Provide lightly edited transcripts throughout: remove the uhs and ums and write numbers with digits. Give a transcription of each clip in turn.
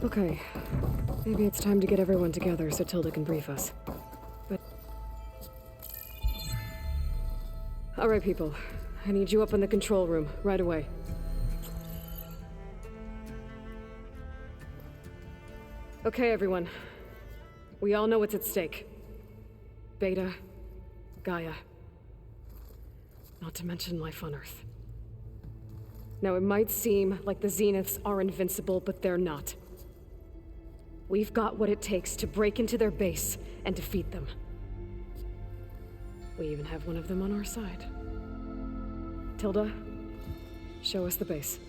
Okay. Maybe it's time to get everyone together so Tilda can brief us. But... Alright, people. I need you up in the control room, right away. Okay, everyone. We all know what's at stake. Beta, Gaia. Not to mention life on Earth. Now, it might seem like the Zeniths are invincible, but they're not. We've got what it takes to break into their base and defeat them. We even have one of them on our side. Tilda, show us the base.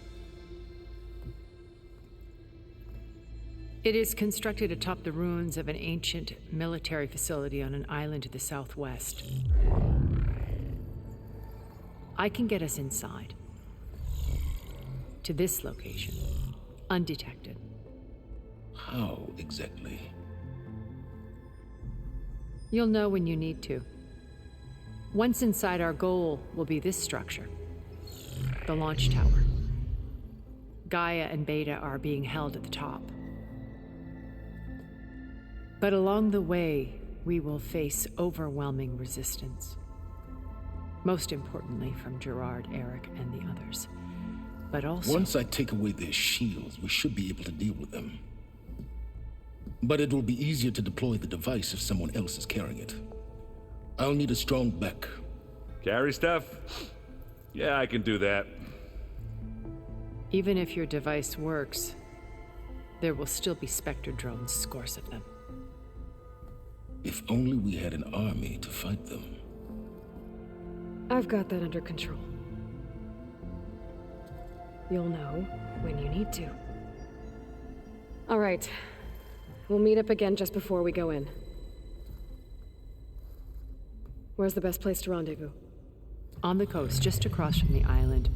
It is constructed atop the ruins of an ancient military facility on an island to the southwest. I can get us inside. To this location, undetected. How exactly? You'll know when you need to. Once inside, our goal will be this structure. The launch tower. Gaia and Beta are being held at the top. But along the way, we will face overwhelming resistance. Most importantly from Gerard, Eric, and the others. But also... Once I take away their shields, we should be able to deal with them. But it will be easier to deploy the device if someone else is carrying it. I'll need a strong back. Carry stuff? Yeah, I can do that. Even if your device works, there will still be Spectre drones, scores of them. If only we had an army to fight them. I've got that under control. You'll know when you need to. All right. We'll meet up again just before we go in. Where's the best place to rendezvous? On the coast, just across from the island.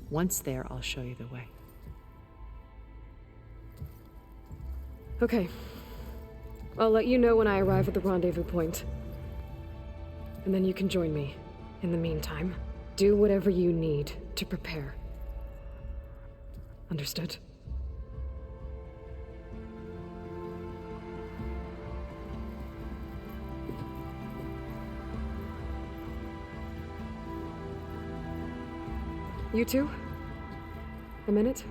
Once there, I'll show you the way. Okay. I'll let you know when I arrive at the rendezvous point. And then you can join me. In the meantime, do whatever you need to prepare. Understood? You two? A minute?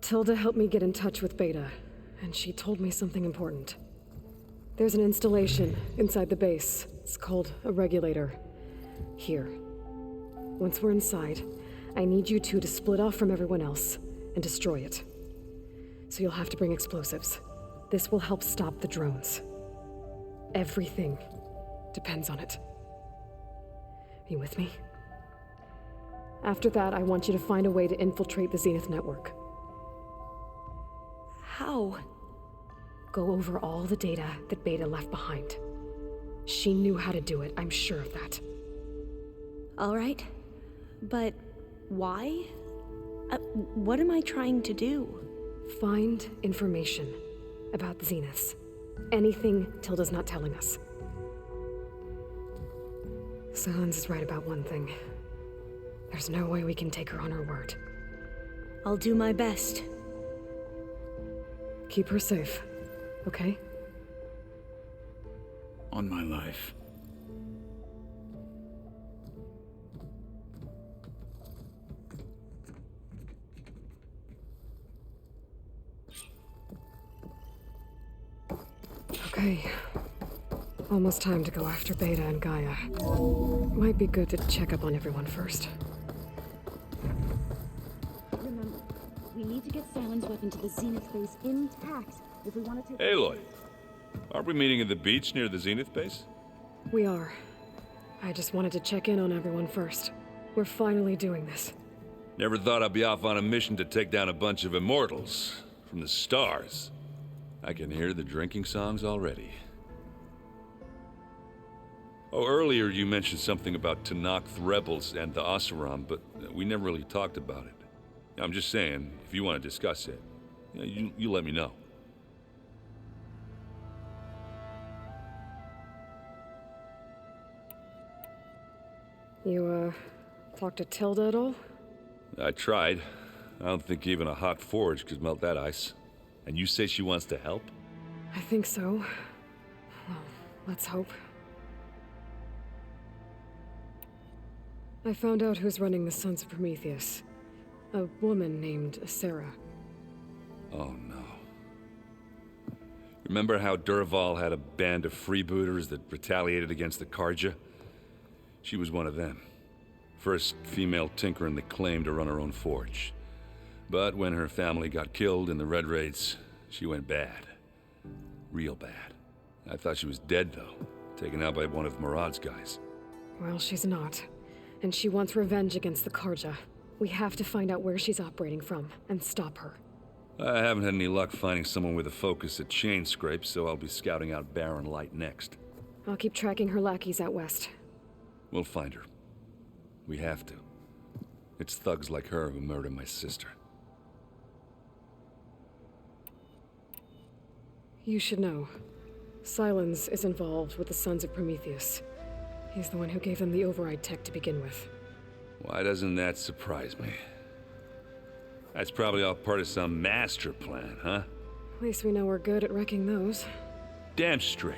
Tilda helped me get in touch with Beta, and she told me something important. There's an installation inside the base. It's called a regulator. Here. Once we're inside, I need you two to split off from everyone else and destroy it. So you'll have to bring explosives. This will help stop the drones. Everything depends on it. Are you with me? After that, I want you to find a way to infiltrate the Zenith network. How? Go over all the data that Beta left behind. She knew how to do it, I'm sure of that. All right. But why? What am I trying to do? Find information about the Zeniths. Anything Tilda's not telling us. Sans is right about one thing. There's no way we can take her on her word. I'll do my best. Keep her safe, okay? On my life. Okay. Almost time to go after Beta and Gaia. Might be good to check up on everyone first. Remember, we need to get Salon's weapon to the Zenith base intact if we want to take... Aloy, aren't we meeting at the beach near the Zenith base? We are. I just wanted to check in on everyone first. We're finally doing this. Never thought I'd be off on a mission to take down a bunch of immortals from the stars. I can hear the drinking songs already. Oh, earlier you mentioned something about Tenakth rebels and the Oseram, but we never really talked about it. I'm just saying, if you want to discuss it, you let me know. You, talked to Tilda at all? I tried. I don't think even a hot forge could melt that ice. And you say she wants to help? I think so. Well, let's hope. I found out who's running the Sons of Prometheus. A woman named Sarah. Oh no. Remember how Durval had a band of freebooters that retaliated against the Karja? She was one of them. First female tinker in the claim to run her own forge. But when her family got killed in the Red Raids, she went bad. Real bad. I thought she was dead, though. Taken out by one of Murad's guys. Well, she's not. And she wants revenge against the Karja. We have to find out where she's operating from, and stop her. I haven't had any luck finding someone with a focus at chain scrapes, so I'll be scouting out Barren Light next. I'll keep tracking her lackeys out west. We'll find her. We have to. It's thugs like her who murdered my sister. You should know. Silence is involved with the Sons of Prometheus. He's the one who gave them the override tech to begin with. Why doesn't that surprise me? That's probably all part of some master plan, huh? At least we know we're good at wrecking those. Damn straight.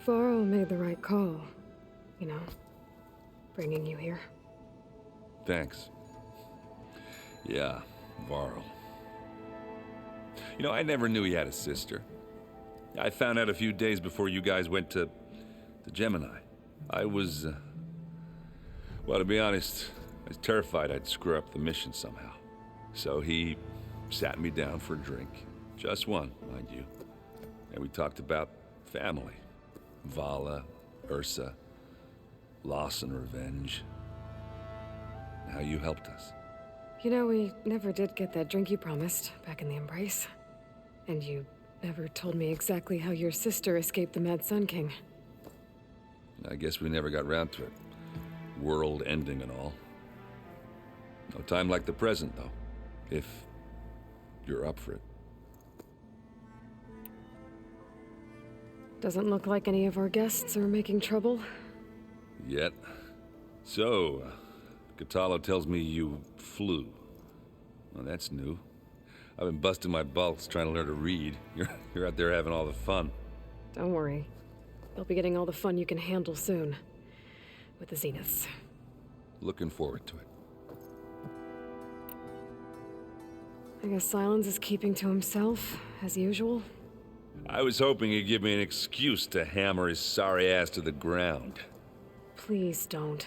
Varl made the right call. You know, bringing you here. Thanks. Yeah, Varl. You know, I never knew he had a sister. I found out a few days before you guys went to Gemini. I was, well, to be honest, I was terrified I'd screw up the mission somehow. So he sat me down for a drink. Just one, mind you. And we talked about family. Vala, Ursa, loss and revenge. How you helped us. You know, we never did get that drink you promised back in the Embrace. And you never told me exactly how your sister escaped the Mad Sun King. I guess we never got round to it. World ending and all. No time like the present, though. If you're up for it. Doesn't look like any of our guests are making trouble. Yet. So, Catalo tells me you flew. Well, that's new. I've been busting my balls trying to learn to read. You're out there having all the fun. Don't worry. You'll be getting all the fun you can handle soon. With the Zeniths. Looking forward to it. I guess Silence is keeping to himself, as usual. I was hoping he'd give me an excuse to hammer his sorry ass to the ground. Please don't.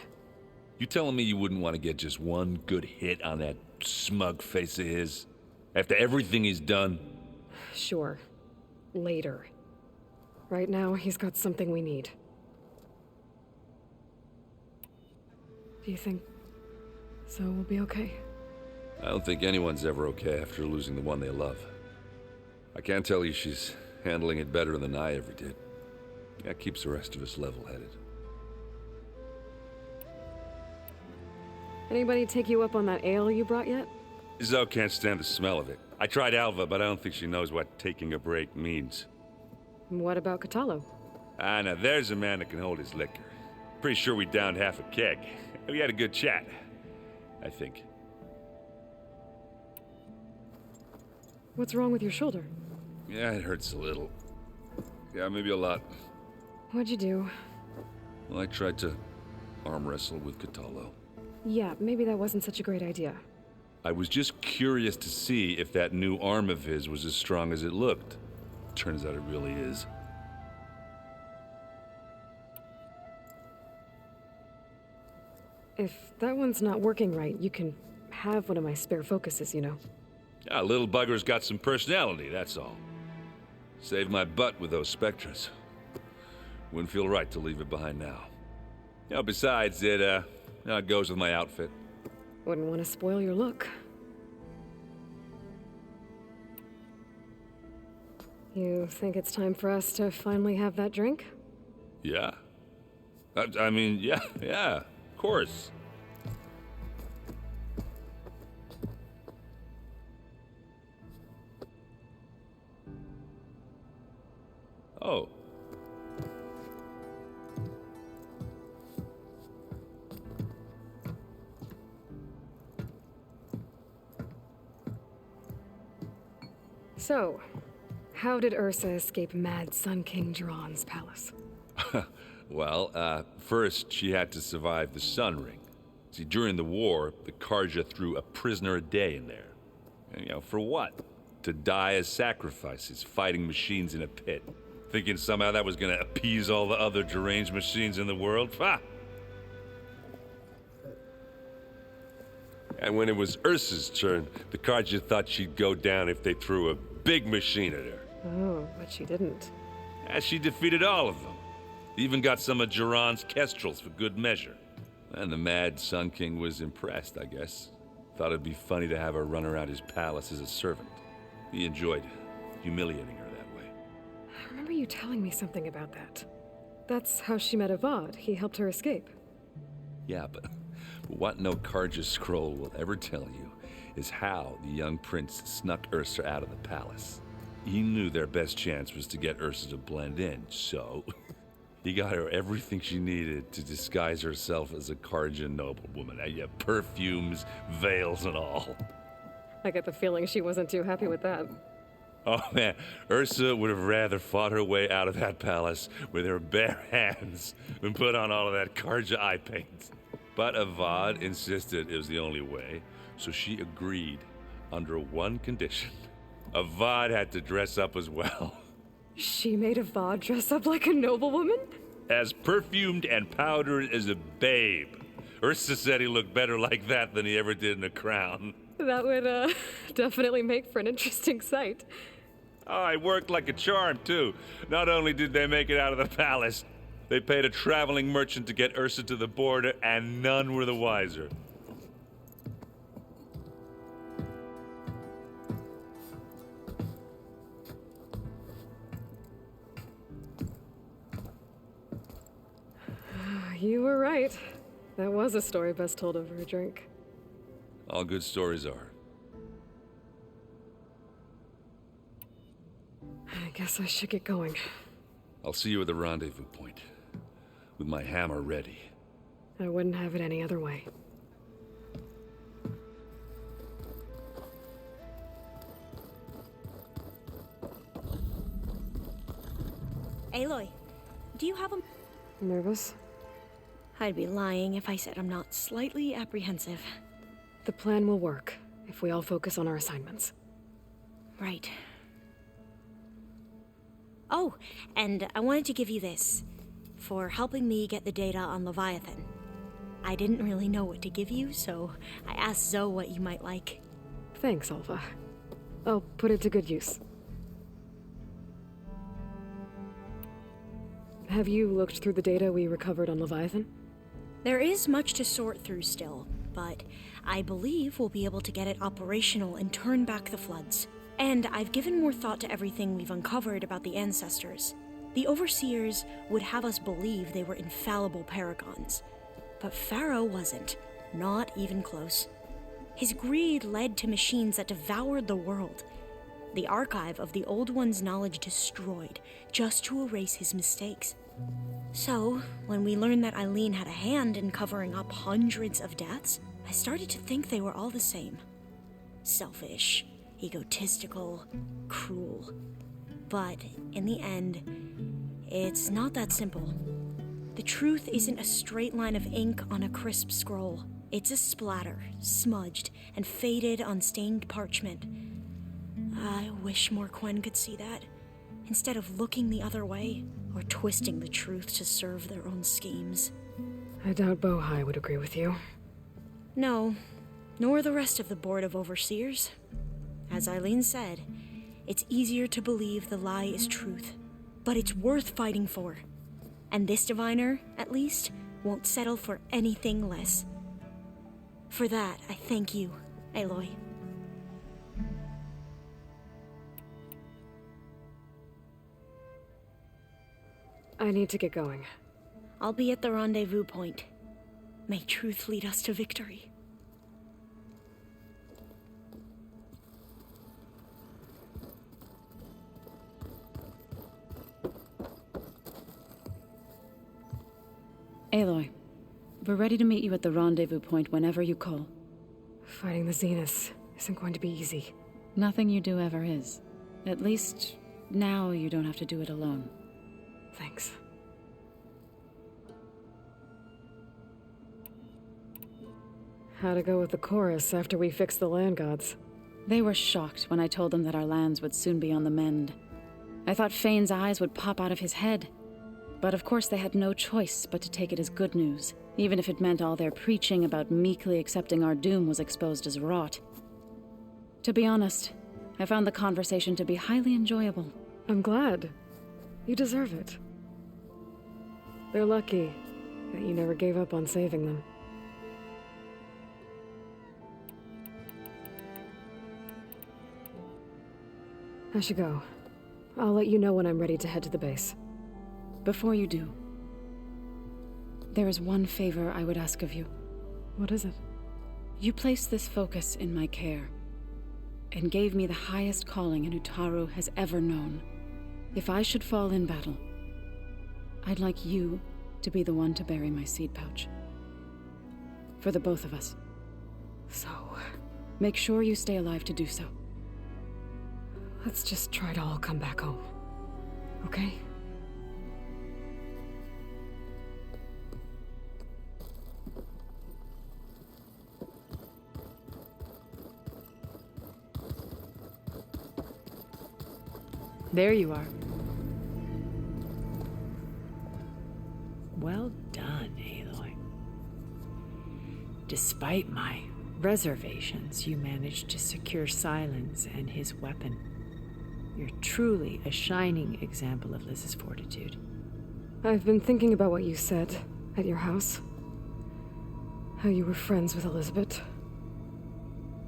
You telling me you wouldn't want to get just one good hit on that smug face of his? After everything he's done? Sure. Later. Right now, he's got something we need. Do you think Zoe will be okay? I don't think anyone's ever okay after losing the one they love. I can't tell you she's handling it better than I ever did. That keeps the rest of us level-headed. Anybody take you up on that ale you brought yet? Zoe can't stand the smell of it. I tried Alva, but I don't think she knows what taking a break means. What about Catalo? Ah, now there's a man that can hold his liquor. Pretty sure we downed half a keg. We had a good chat, I think. What's wrong with your shoulder? Yeah, it hurts a little. Yeah, maybe a lot. What'd you do? Well, I tried to arm wrestle with Catalo. Yeah, maybe that wasn't such a great idea. I was just curious to see if that new arm of his was as strong as it looked. Turns out it really is. If that one's not working right, you can have one of my spare focuses, you know. Ah, little bugger's got some personality, that's all. Saved my butt with those Spectres. Wouldn't feel right to leave it behind now. You know, besides, it goes with my outfit. Wouldn't want to spoil your look. You think it's time for us to finally have that drink? Yeah. I mean, yeah, of course. Oh. So, how did Ursa escape Mad Sun King Jiran's palace? Well, first she had to survive the Sun Ring. See, during the war, the Karja threw a prisoner a day in there. And, for what? To die as sacrifices, fighting machines in a pit. Thinking somehow that was gonna appease all the other deranged machines in the world? Ha! And when it was Ursa's turn, the Karja thought she'd go down if they threw a big machine at her. Oh, but she didn't. And she defeated all of them. Even got some of Jiran's kestrels for good measure. And the Mad Sun King was impressed, I guess. Thought it'd be funny to have her run around his palace as a servant. He enjoyed humiliating her that way. I remember you telling me something about that. That's how she met Avad. He helped her escape. Yeah, but what no Karja scroll will ever tell you is how the young prince snuck Ursa out of the palace. He knew their best chance was to get Ursa to blend in, so he got her everything she needed to disguise herself as a Karja noblewoman. Yeah, perfumes, veils, and all. I get the feeling she wasn't too happy with that. Oh man, Ursa would have rather fought her way out of that palace with her bare hands than put on all of that Karja eye paint. But Avad insisted it was the only way, so she agreed under one condition. Avad had to dress up as well. She made Avad dress up like a noblewoman? As perfumed and powdered as a babe. Ursa said he looked better like that than he ever did in a crown. That would, definitely make for an interesting sight. Oh, it worked like a charm, too. Not only did they make it out of the palace, they paid a traveling merchant to get Ursa to the border, and none were the wiser. You were right. That was a story best told over a drink. All good stories are. I guess I should get going. I'll see you at the rendezvous point, with my hammer ready. I wouldn't have it any other way. Aloy, do you have a... Nervous? I'd be lying if I said I'm not slightly apprehensive. The plan will work if we all focus on our assignments. Right. Oh, and I wanted to give you this, for helping me get the data on Leviathan. I didn't really know what to give you, so I asked Zoe what you might like. Thanks, Alpha. I'll put it to good use. Have you looked through the data we recovered on Leviathan? There is much to sort through still, but I believe we'll be able to get it operational and turn back the floods. And I've given more thought to everything we've uncovered about the ancestors. The Overseers would have us believe they were infallible paragons. But Pharaoh wasn't. Not even close. His greed led to machines that devoured the world. The archive of the Old One's knowledge destroyed, just to erase his mistakes. So, when we learned that Eileen had a hand in covering up hundreds of deaths, I started to think they were all the same. Selfish, egotistical, cruel. But in the end, it's not that simple. The truth isn't a straight line of ink on a crisp scroll. It's a splatter, smudged and faded on stained parchment. I wish more Quen could see that, instead of looking the other way or twisting the truth to serve their own schemes. I doubt Bohai would agree with you. No, nor the rest of the Board of Overseers. As Eileen said, it's easier to believe the lie is truth, but it's worth fighting for. And this diviner, at least, won't settle for anything less. For that, I thank you, Aloy. I need to get going. I'll be at the rendezvous point. May truth lead us to victory. Aloy, we're ready to meet you at the rendezvous point whenever you call. Fighting the Zeniths isn't going to be easy. Nothing you do ever is. At least now you don't have to do it alone. Thanks. How'd it go with the chorus after we fixed the land gods? They were shocked when I told them that our lands would soon be on the mend. I thought Fane's eyes would pop out of his head. But of course they had no choice but to take it as good news, even if it meant all their preaching about meekly accepting our doom was exposed as rot. To be honest, I found the conversation to be highly enjoyable. I'm glad. You deserve it. They're lucky that you never gave up on saving them. I should go. I'll let you know when I'm ready to head to the base. Before you do, there is one favor I would ask of you. What is it? You placed this focus in my care, and gave me the highest calling an Utaru has ever known. If I should fall in battle, I'd like you to be the one to bury my seed pouch. For the both of us. So, make sure you stay alive to do so. let's just try to all come back home. Okay? There you are. Well done, Aloy. Despite my reservations, you managed to secure Silence and his weapon. You're truly a shining example of Liz's fortitude. I've been thinking about what you said at your house. How you were friends with Elizabeth.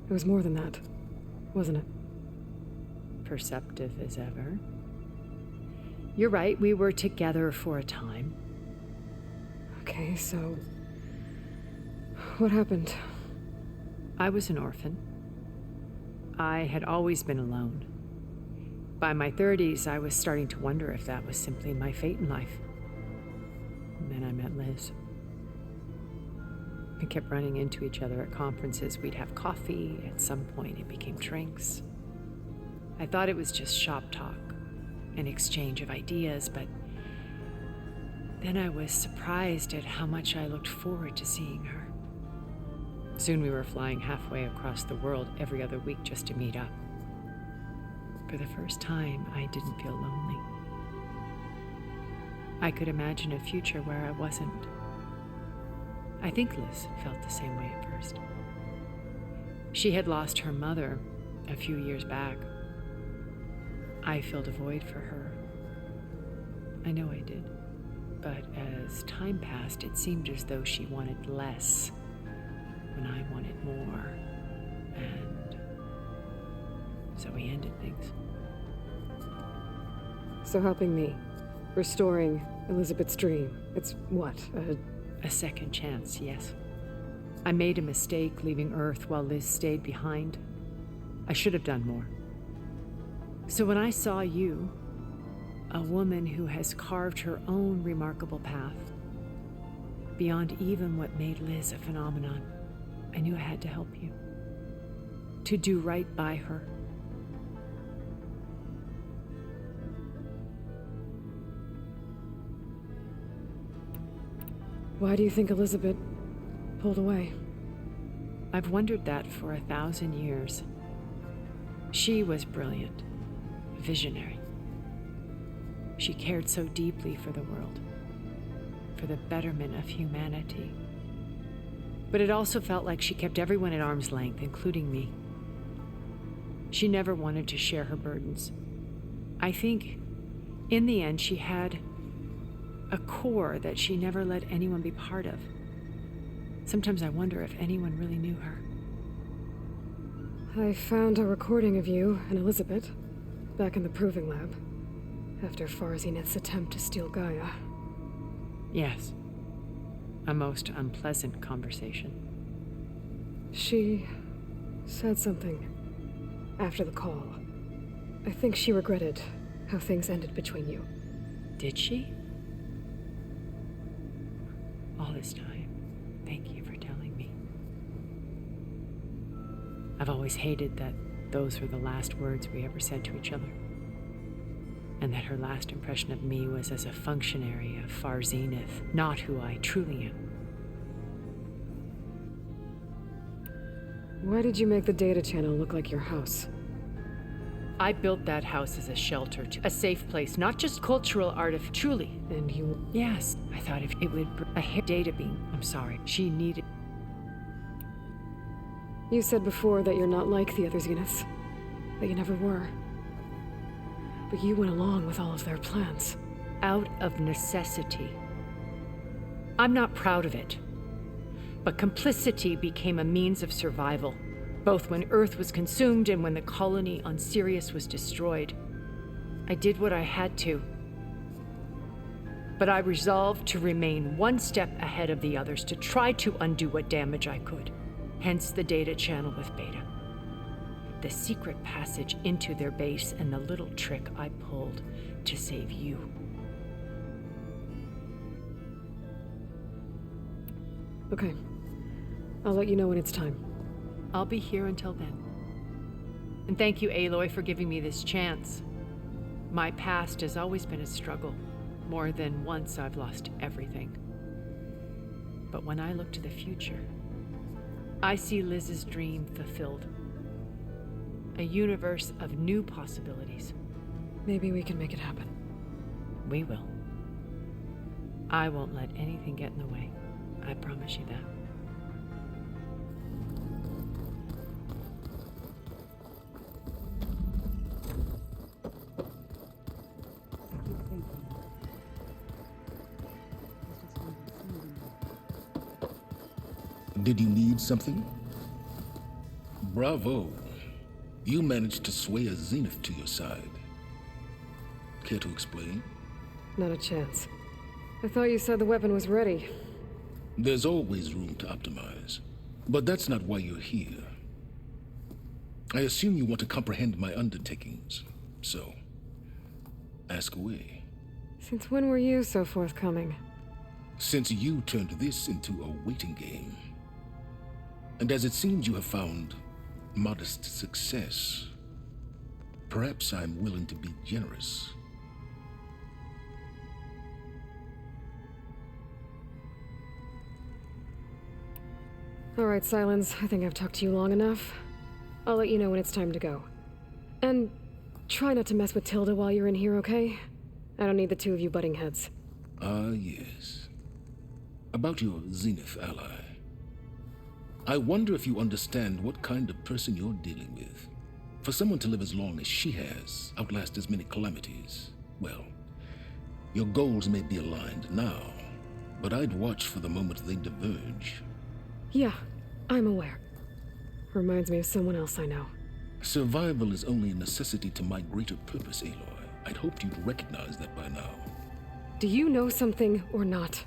It was more than that, wasn't it? Perceptive as ever. You're right, we were together for a time. Okay, so... what happened? I was an orphan. I had always been alone. By my 30s, I was starting to wonder if that was simply my fate in life. And then I met Liz. We kept running into each other at conferences. We'd have coffee. At some point, it became drinks. I thought it was just shop talk, an exchange of ideas, but then I was surprised at how much I looked forward to seeing her. Soon we were flying halfway across the world every other week just to meet up. For the first time, I didn't feel lonely. I could imagine a future where I wasn't. I think Liz felt the same way at first. She had lost her mother a few years back. I filled a void for her. I know I did. But as time passed, it seemed as though she wanted less when I wanted more. And so we ended things. So helping me, restoring Elizabeth's dream, it's what, A second chance, yes. I made a mistake leaving Earth while Liz stayed behind. I should have done more. So when I saw you, a woman who has carved her own remarkable path, beyond even what made Liz a phenomenon, I knew I had to help you. To do right by her. why do you think Elizabeth pulled away? I've wondered that for 1,000 years. She was brilliant. Visionary. She cared so deeply for the world, for the betterment of humanity. But it also felt like she kept everyone at arm's length, including me. She never wanted to share her burdens. I think, in the end, she had a core that she never let anyone be part of. Sometimes I wonder if anyone really knew her. I found a recording of you and Elizabeth back in the proving lab, after Farzineth's attempt to steal Gaia. Yes. A most unpleasant conversation. She said something after the call. I think she regretted how things ended between you. Did she? All this time, thank you for telling me. I've always hated that those were the last words we ever said to each other. And that her last impression of me was as a functionary of Far Zenith, not who I truly am. Why did you make the data channel look like your house? I built that house as a shelter, a safe place, not just cultural truly. And you... Yes, I thought if it would a data beam. I'm sorry, she needed... You said before that you're not like the other Zeniths. That you never were. But you went along with all of their plans. Out of necessity. I'm not proud of it. But complicity became a means of survival, both when Earth was consumed and when the colony on Sirius was destroyed. I did what I had to. But I resolved to remain one step ahead of the others, to try to undo what damage I could. Hence the data channel with Beta. The secret passage into their base and the little trick I pulled to save you. Okay. I'll let you know when it's time. I'll be here until then. And thank you, Aloy, for giving me this chance. My past has always been a struggle. More than once I've lost everything. But when I look to the future, I see Liz's dream fulfilled. A universe of new possibilities. Maybe we can make it happen. We will. I won't let anything get in the way. I promise you that. Did you need something? Bravo. You managed to sway a Zenith to your side. Care to explain? Not a chance. I thought you said the weapon was ready. There's always room to optimize. But that's not why you're here. I assume you want to comprehend my undertakings. So, ask away. Since when were you so forthcoming? Since you turned this into a waiting game. And as it seems you have found modest success, perhaps I'm willing to be generous. All right, Silence. I think I've talked to you long enough. I'll let you know when it's time to go. And try not to mess with Tilda while you're in here, okay? I don't need the two of you butting heads. Ah, yes. About your Zenith ally. I wonder if you understand what kind of person you're dealing with. For someone to live as long as she has, outlast as many calamities, well, your goals may be aligned now, but I'd watch for the moment they diverge. Yeah, I'm aware. Reminds me of someone else I know. Survival is only a necessity to my greater purpose, Aloy. I'd hoped you'd recognize that by now. Do you know something or not?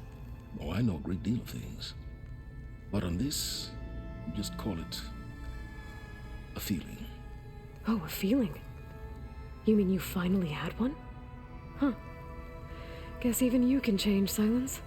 Oh, I know a great deal of things. But on this, just call it a feeling. Oh, a feeling? You mean you finally had one? Huh. Guess even you can change, Silence.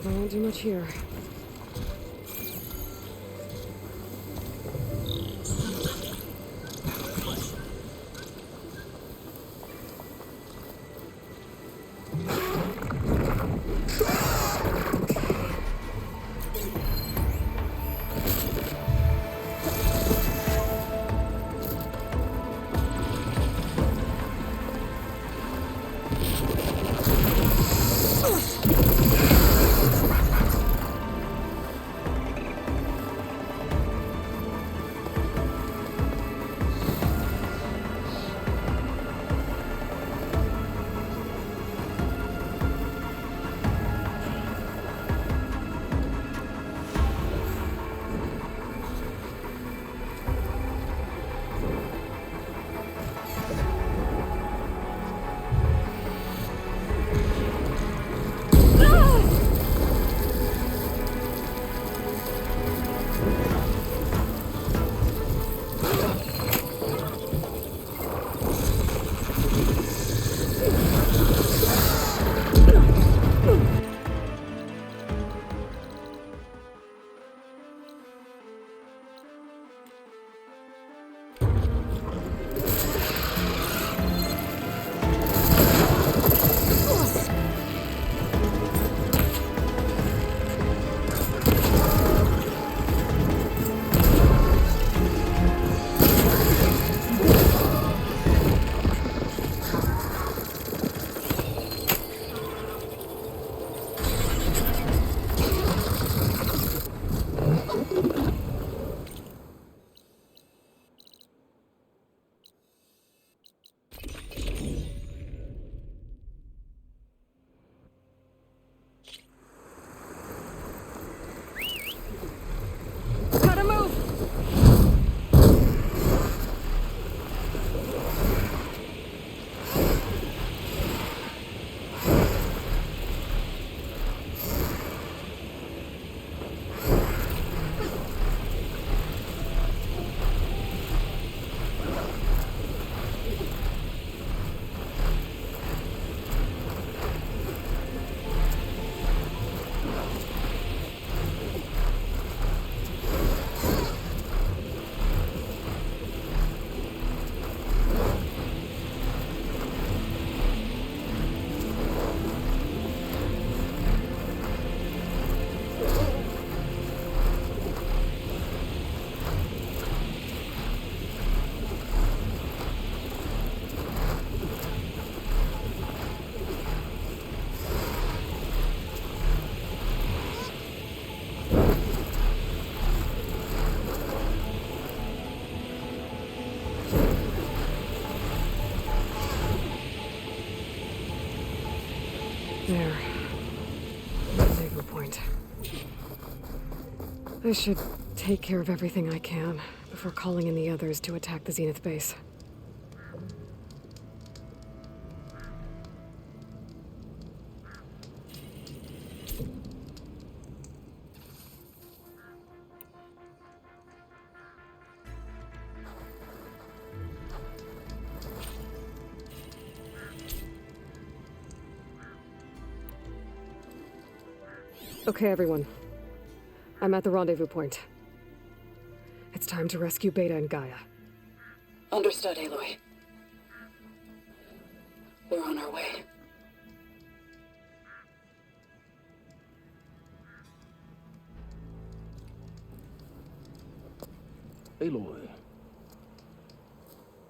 I won't do much here. There. Rendezvous point. I should take care of everything I can before calling in the others to attack the Zenith base. Okay, everyone. I'm at the rendezvous point. It's time to rescue Beta and Gaia. Understood, Aloy. We're on our way. Aloy,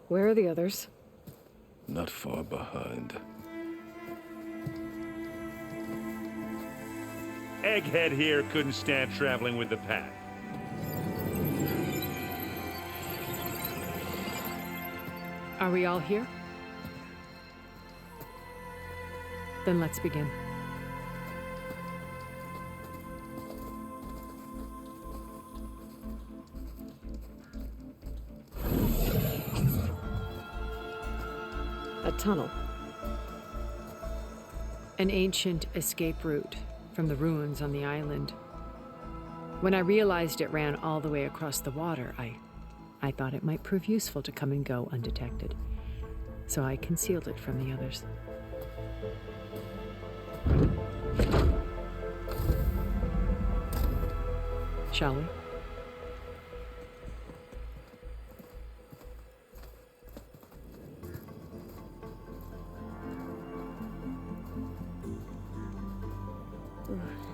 Where are the others? not far behind. Egghead here couldn't stand traveling with the pack. Are we all here? Then let's begin. A tunnel. An ancient escape route from the ruins on the island. When I realized it ran all the way across the water, I thought it might prove useful to come and go undetected. So I concealed it from the others. shall we?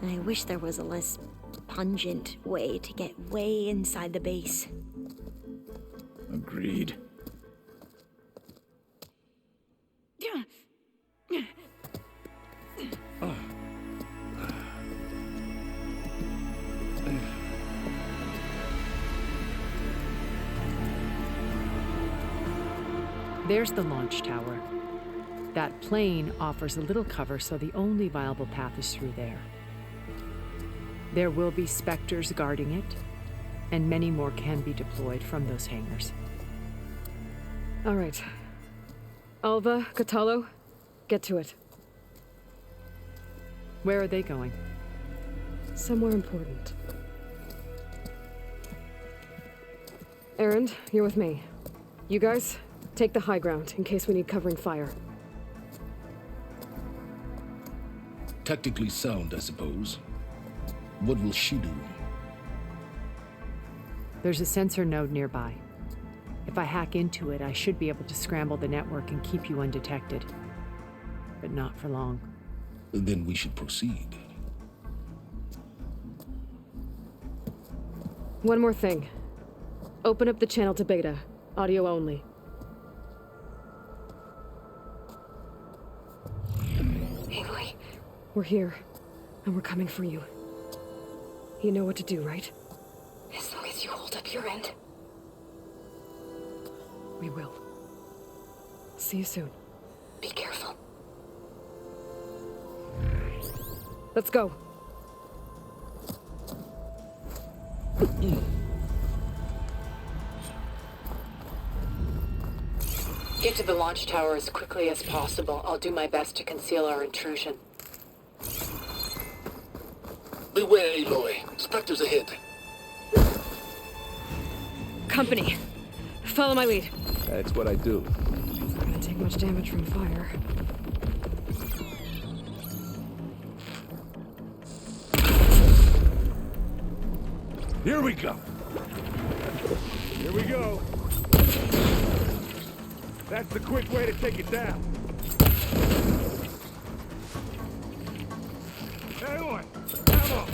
I wish there was a less pungent way to get way inside the base. Agreed. There's the launch tower. That plane offers a little cover, so the only viable path is through there. There will be specters guarding it, and many more can be deployed from those hangars. All right. Alva, Catalo, get to it. Where are they going? Somewhere important. Erend, you're with me. You guys, take the high ground in case we need covering fire. Tactically sound, I suppose. What will she do? There's a sensor node nearby. If I hack into it, I should be able to scramble the network and keep you undetected. But not for long. Then we should proceed. One more thing. Open up the channel to Beta. Audio only. Aloy, we're here, and we're coming for you. You know what to do, right? As long as you hold up your end. We will. See you soon. Be careful. Let's go. Get to the launch tower as quickly as possible. I'll do my best to conceal our intrusion. Beware, Aloy. Spectres ahead. Company. Follow my lead. That's what I do. It's not gonna take much damage from fire. Here we go. Here we go. That's the quick way to take it down. Aloy, ammo.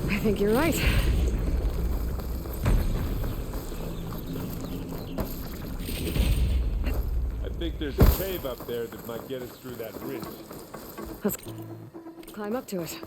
I think you're right. I think there's a cave up there that might get us through that ridge. Let's climb up to it.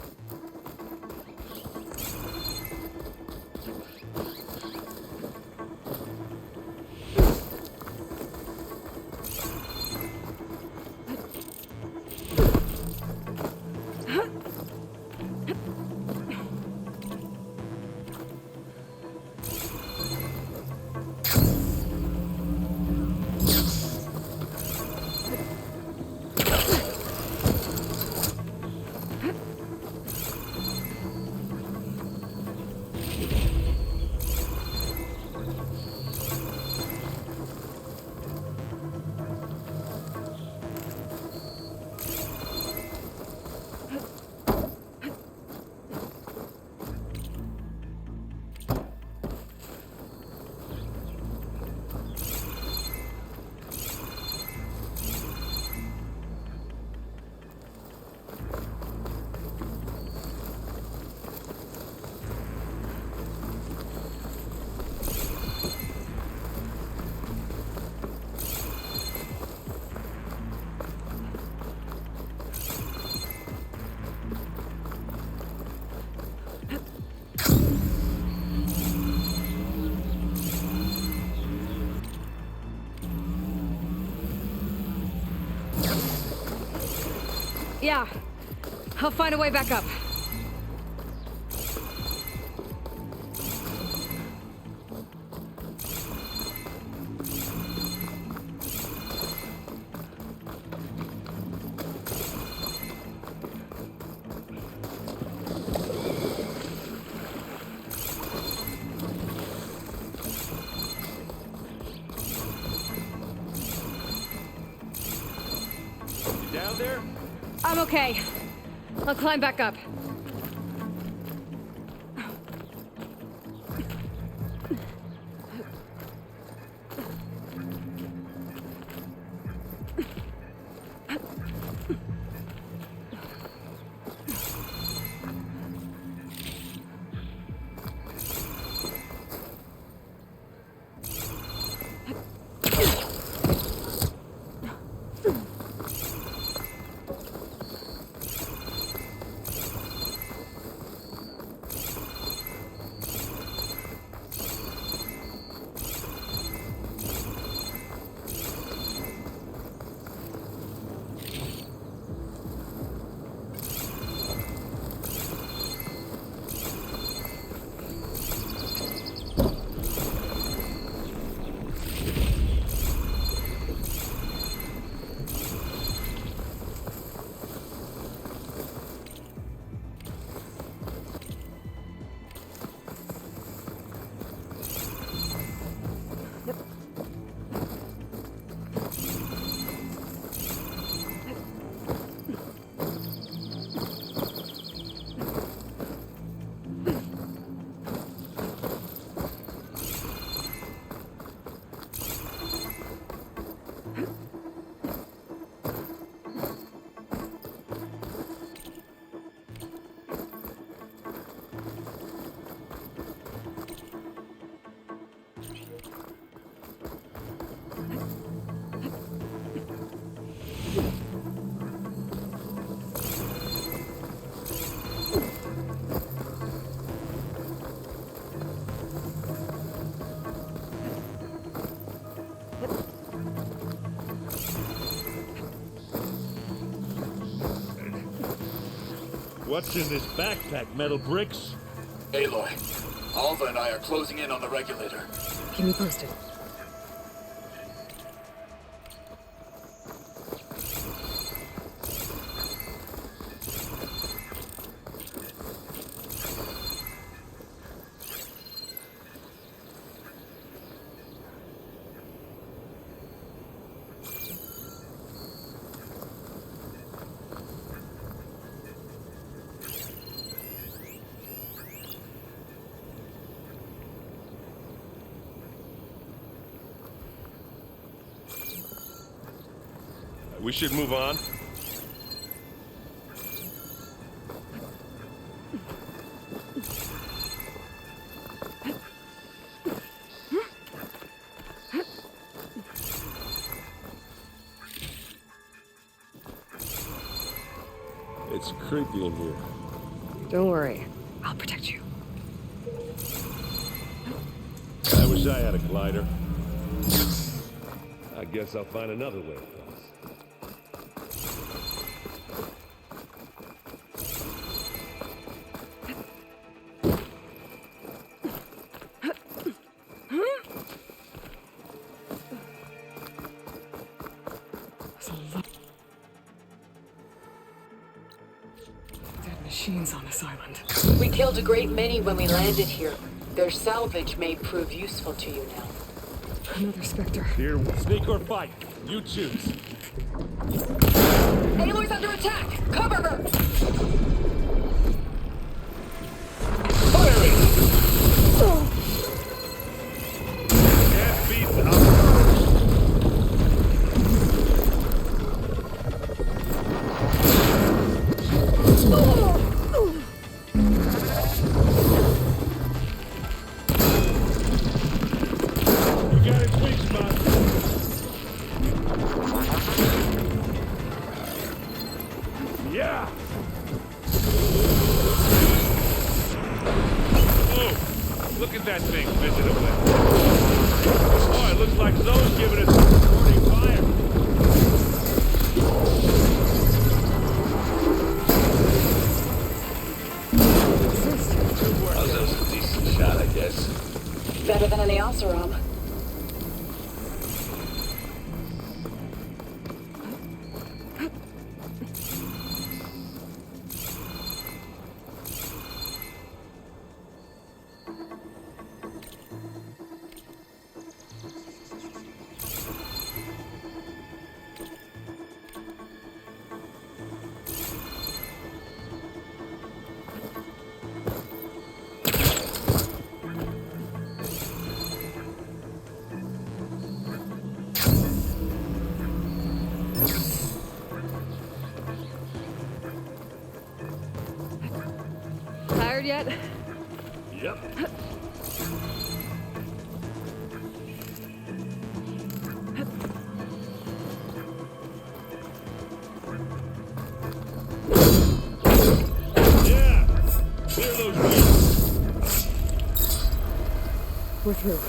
Yeah. I'll find a way back up. Down there? I'm okay. I'll climb back up. What's in this backpack, metal bricks? Aloy, Alva and I are closing in on the regulator. Keep me posted. We should move on. It's creepy in here. Don't worry. I'll protect you. I wish I had a glider. I guess I'll find another way across. Dead machines on this island. We killed a great many when we landed here. Their salvage may prove useful to you now. Another Spectre. Here, sneak or fight. You choose. Aloy's under attack! Cover her! Firing! Can't beat the Yeah! Oh, look at that thing fizzing away. Oh, it looks like Zoe's giving us warning fire. this? Better than any Oseram. Tired yet? Yep. Yeah! Clear those wheels. We're through.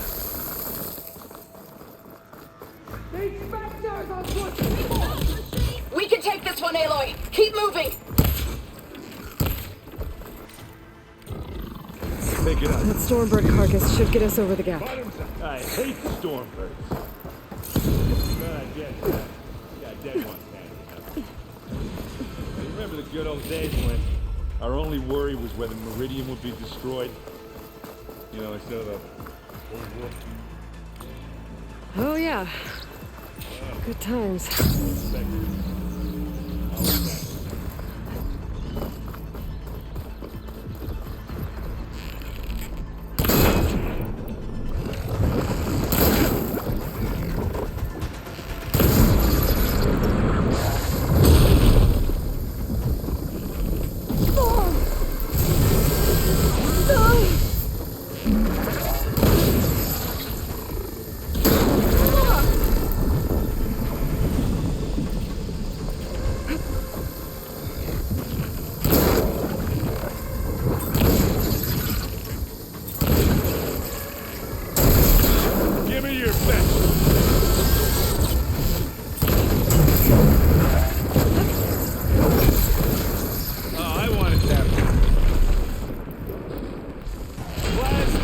We can take this one, Aloy. Keep moving. Take it out. That Stormbird carcass should get us over the gap. I hate stormbirds. But I get that. Yeah, dead ones, man. Remember the good old days when our only worry was whether Meridian would be destroyed? You know, instead of the whole world. Oh, yeah. Good times. Give me your best. Oh, I wanted that. Blast!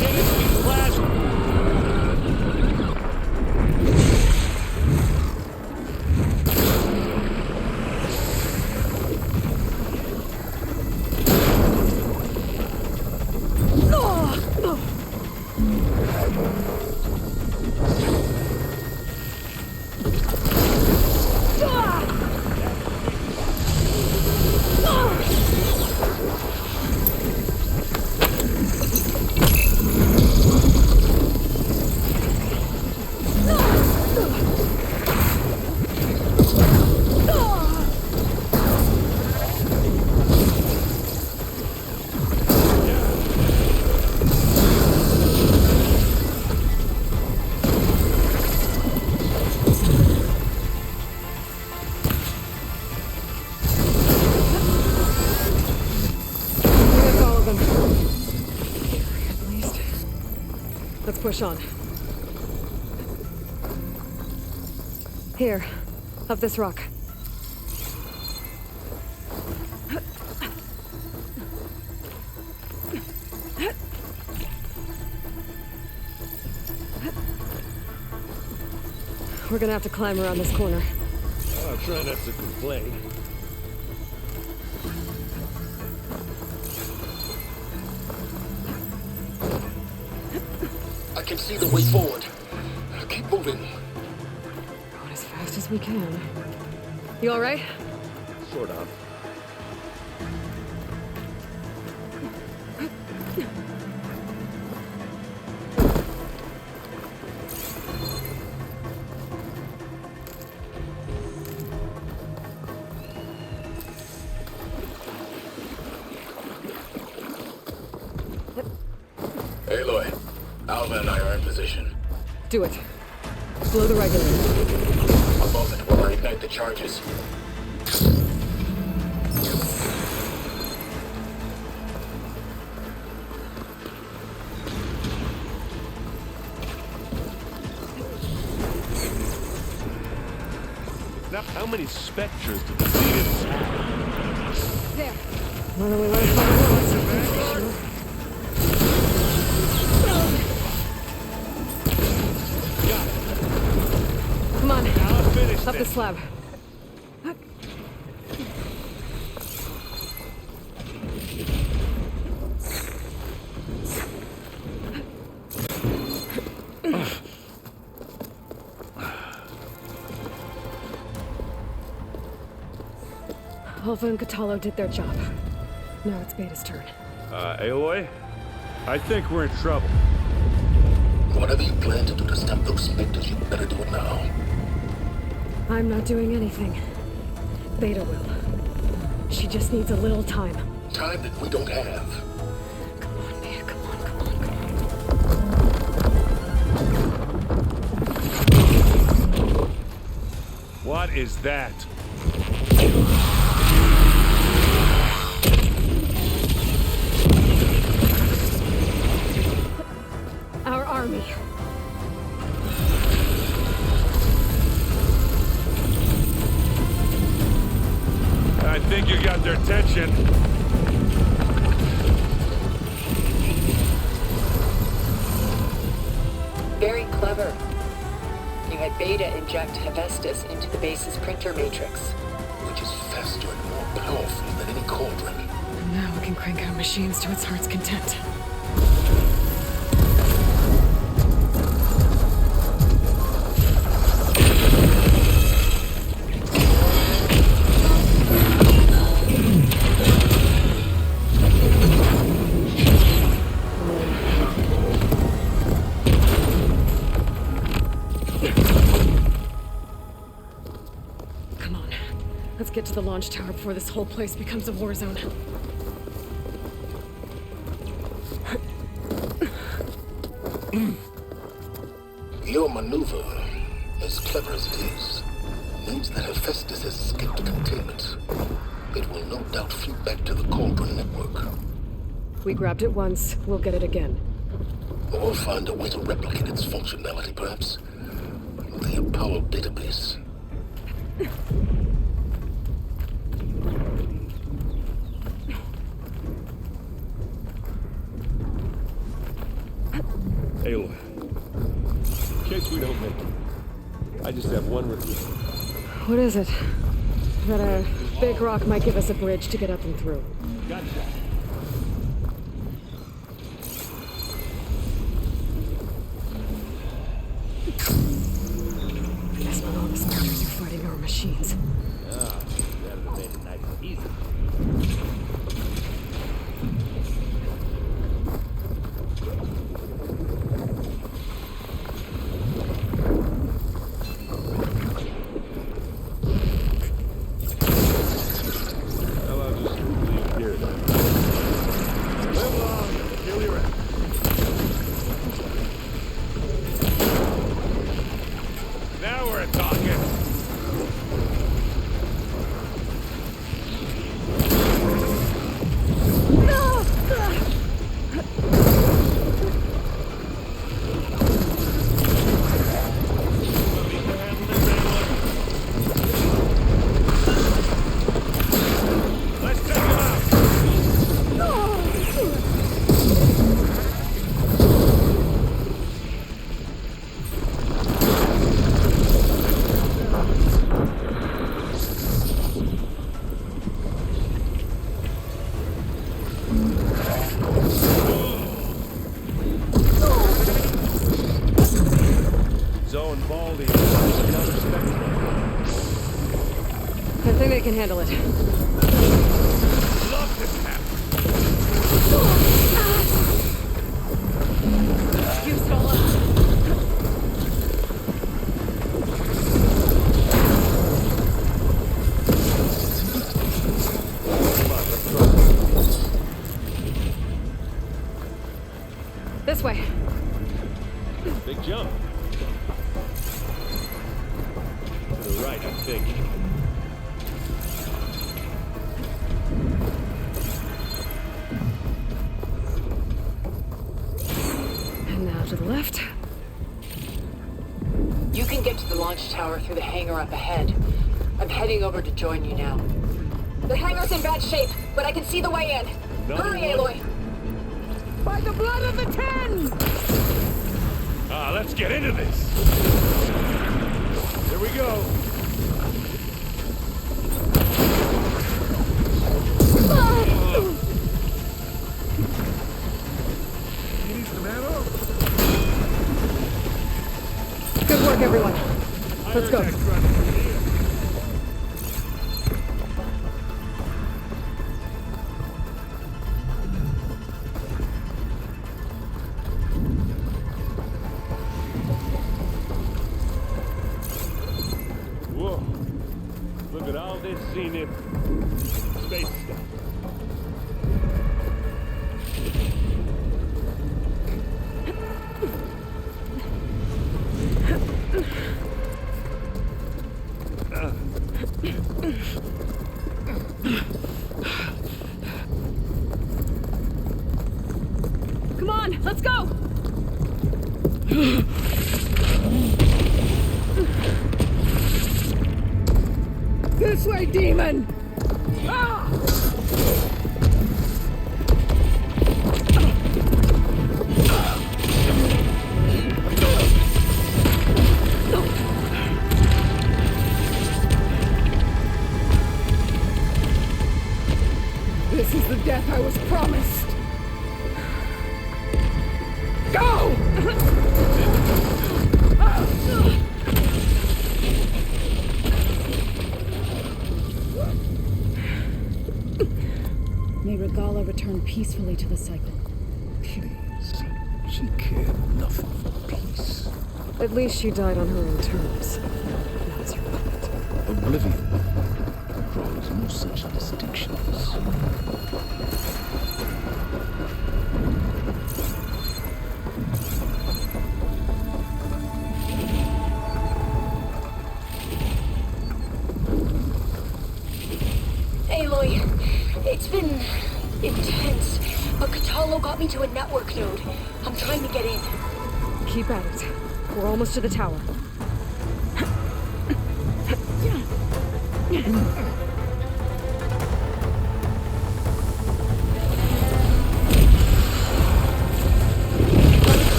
Get it, blast! Let's push on. Here, up this rock. We're gonna have to climb around this corner. I'll try not to complain. I can see the way forward. Keep moving. Going as fast as we can. You all right? Sort of. Aloy, Alva and I are in position. Do it. Blow the regulator. A moment while I ignite the charges. Now, how many specters did the Zeniths have? There. Why don't we let it find out? slab. Alpha and Catalo did their job. Now it's Beta's turn. Aloy? I think we're in trouble. Whatever you plan to do to stop those specters, you better do it now. I'm not doing anything. Beta will. She just needs a little time. Time that we don't have. Come on, Beta, come on, come on, come on. What is that? Our army. I think you got their attention. Very clever. You had Beta inject Hephaestus into the base's printer matrix. Which is faster and more powerful than any cauldron. And now we can crank out machines to its heart's content. Get to the launch tower before this whole place becomes a war zone. Your maneuver, as clever as it is, means that Hephaestus has escaped containment. It will no doubt flew back to the Cauldron network. We grabbed it once, we'll get it again. Or find a way to replicate its functionality, perhaps. The Apollo database. Aloy, in case we don't make it, I just have one request. What is it? That a big rock might give us a bridge to get up and through. Gotcha. Guess not all the specters are fighting our machines. Ah, that would have made it nice and easy. I think they can handle it. Love this map. You stole us. Come on, let's try. This way. Big jump. To the right, I think. To the left. You can get to the launch tower through the hangar up ahead. I'm heading over to join you now. The hangar's in bad shape, but I can see the way in. Hurry, Aloy! By the blood of the Ten! Let's get into this. Here we go. Good work, everyone. Let's go. Whoa. Look at all this zenith space stuff. Come on, let's go! This way, demon! Ah! This is the death I was promised. Go! May Regala return peacefully to the cycle. Please. She cared nothing for peace. At least she died on her own terms. Not as her puppet. Oblivion draws no such distinctions. Aloy, it's been intense, but Katalo got me to a network node. I'm trying to get in. Keep at it. We're almost to the tower.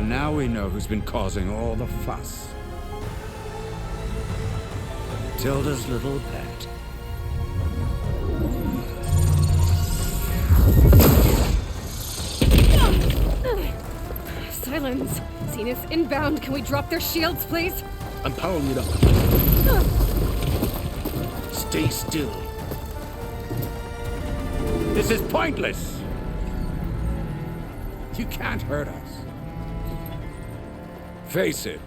Now we know who's been causing all the fuss. Tilda's little pet. Silence. Zenith inbound. Can we drop their shields, please? I'm powering it up. Stay still. This is pointless. You can't hurt us. Face it,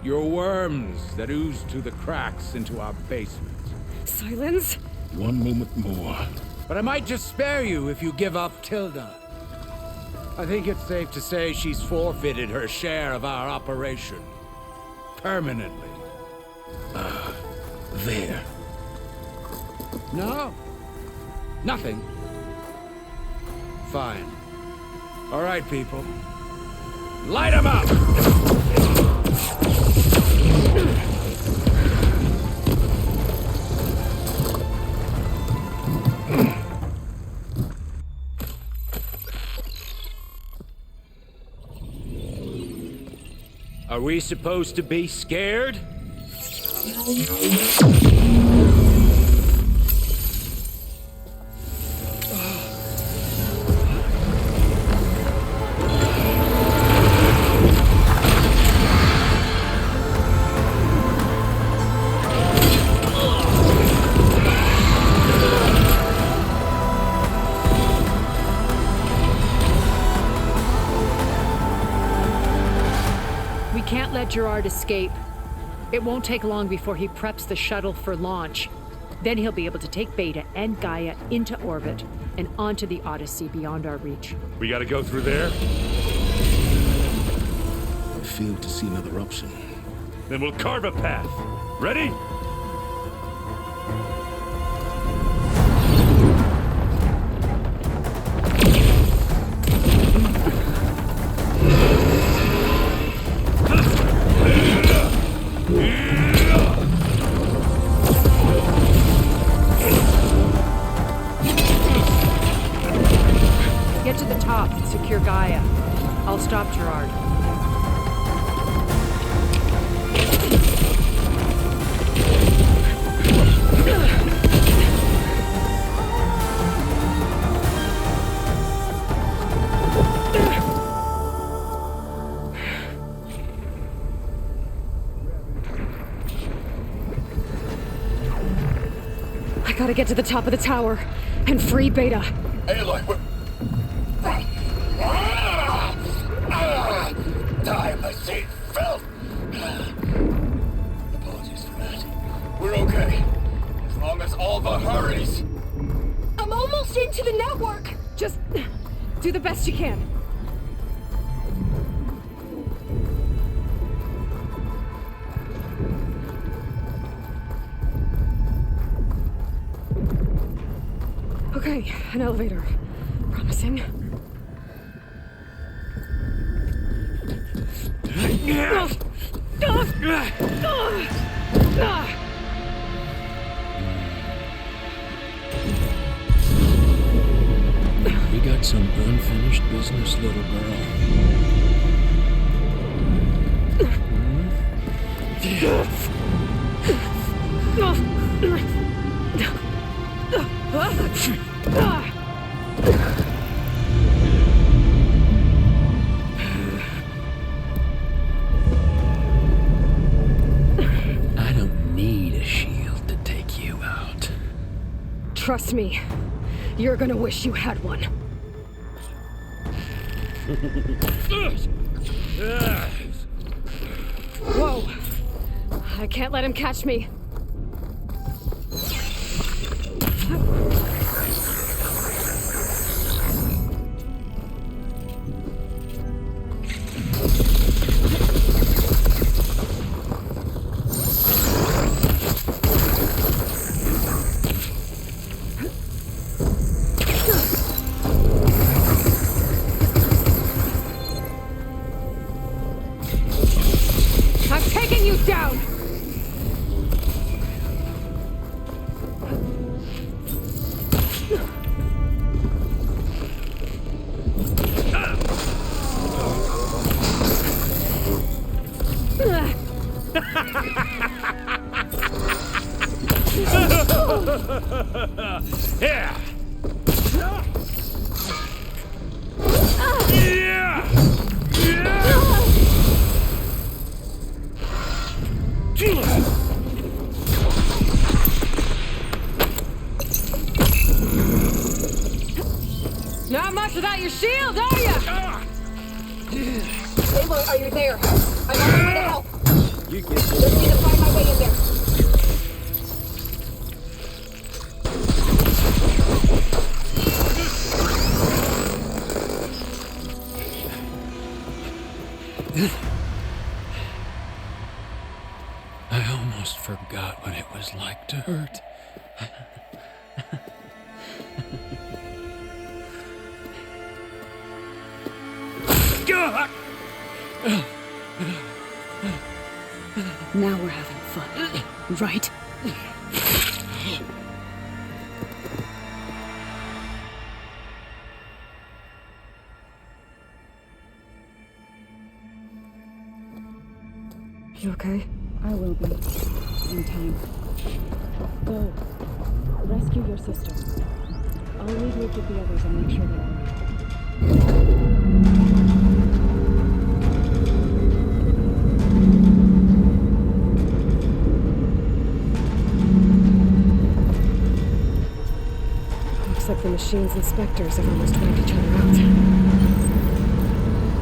you're worms that ooze through the cracks into our basement. Silence? One moment more. But I might just spare you if you give up Tilda. I think it's safe to say she's forfeited her share of our operation. Permanently. There. No. Nothing. Fine. All right, people. Light them up! Are we supposed to be scared? Gerard escape. It won't take long before he preps the shuttle for launch. Then he'll be able to take Beta and Gaia into orbit and onto the Odyssey beyond our reach. We gotta go through there? I failed to see another option. Then we'll carve a path. Ready? hard. I gotta get to the top of the tower and free Beta. Aloy, die, my seat, filth! Apologies for that. We're okay. As long as Alva hurries. I'm almost into the network! Just do the best you can. Okay, an elevator. Promising. We got some unfinished business, little girl. I don't need a shield to take you out. Trust me, you're gonna wish you had one. Whoa! I can't let him catch me. I'm taking you down! Yeah! Not much without your shield, are ya? Aloy, are you there? I'm on my way to help. Just need to find my way in there. I almost forgot what it was like to hurt. Now we're having fun, right? You okay? I will be. In time. Go. Rescue your sister. I'll leave you with the others and make sure they're alright. Looks like the machine's inspectors have almost wiped each other out.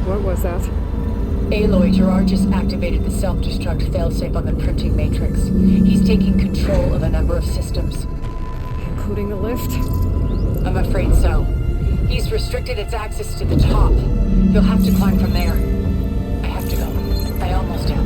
What was that? Aloy, Gerard just activated the self-destruct failsafe on the printing matrix. He's taking control of a number of systems. Including the lift? I'm afraid so. He's restricted its access to the top. You'll have to climb from there. I have to go. I almost have.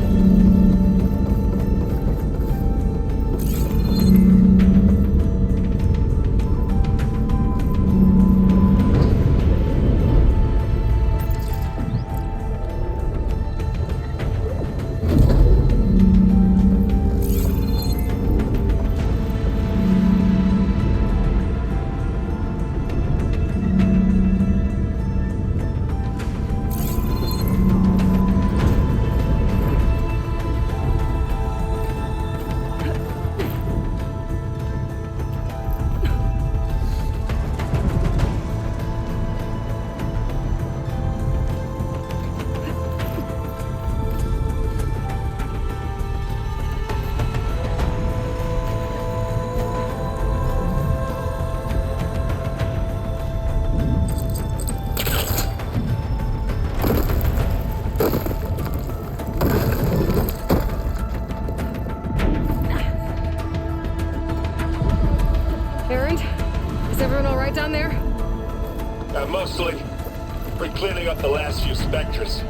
out the last few Spectres.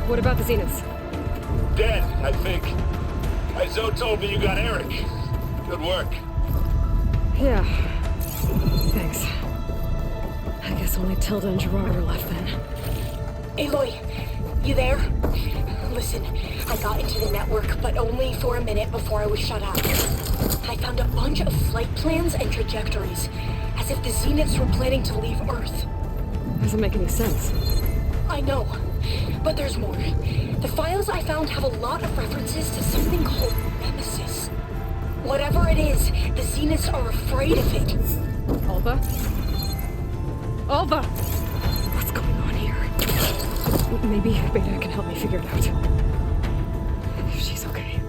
What about the Zeniths? Dead, I think. Izo told me you got Eric. Good work. Yeah. Thanks. I guess only Tilda and Gerard are left then. Aloy, you there? Listen, I got into the network, but only for a minute before I was shut out. I found a bunch of flight plans and trajectories, as if the Zeniths were planning to leave Earth. Doesn't make any sense. I know, but there's more. The files I found have a lot of references to something called Nemesis. Whatever it is, the Zeniths are afraid of it. Alva? Alva! What's going on here? Maybe Beta can help me figure it out. If she's okay.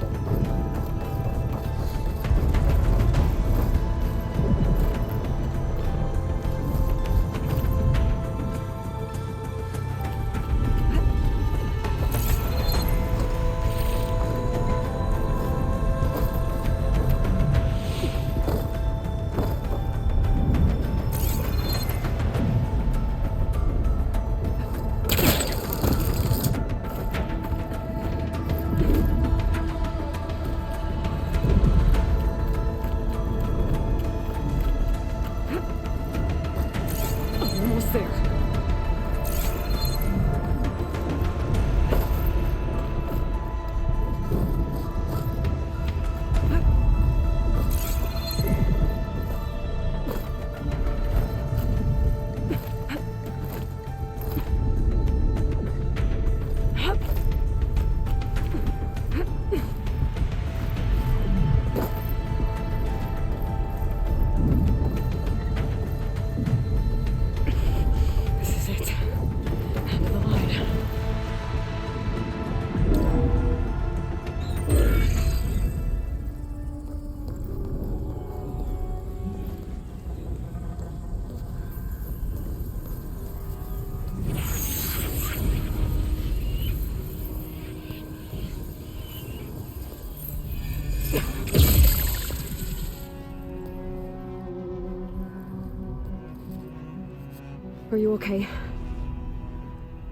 Are you okay?